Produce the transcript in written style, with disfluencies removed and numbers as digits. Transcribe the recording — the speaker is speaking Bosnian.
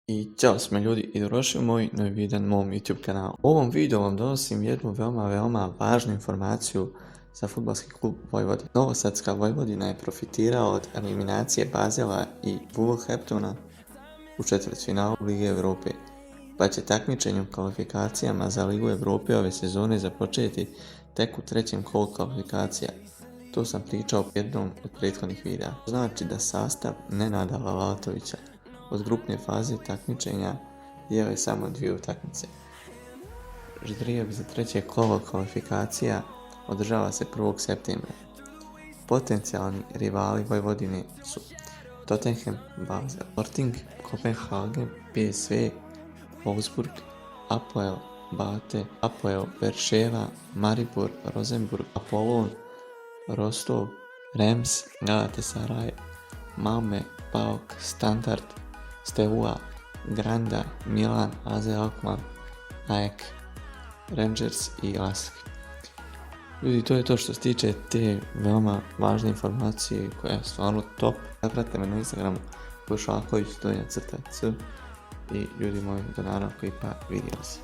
I ćao svima ljudi i dobrodošli u moj novi video na mom YouTube kanalu. U ovom videu vam donosim jednu veoma važnu informaciju za fudbalski klub Vojvodina. Novosadska Vojvodina je profitirao od eliminacije Basela i Wolverhamptona u četvrtfinalu Lige Europe, pa će takmičenje u kvalifikacijama za Ligu Europe ove sezone započeti tek u trećem kolu kvalifikacija. To sam pričao u jednom od prethodnih videa. Znači da sastav Nenada Lalatovića od grupne faze takmičenja dijele samo 2 utakmice. Ždrijeb za treće kolo kvalifikacija održava se 1. septembra. Potencijalni rivali Vojvodine su Tottenham, Basel, Sporting, Kopenhagen, PSV, Wolfsburg, Apoel Bate, Apoel Berševa, Maribor, Rosenborg, Apollon, Rostov, Reims, Galatasaray, Malmö, PAOK, Standard, Steaua, Granda, Milan, AZ Alkmaar, AEK, Rangers i Lask. Ljudi, to je to što se tiče te veoma važne informacije koja je stvarno top. Pratite me na Instagramu Košaković_c i ljudi moji, do naravno, vidimo se.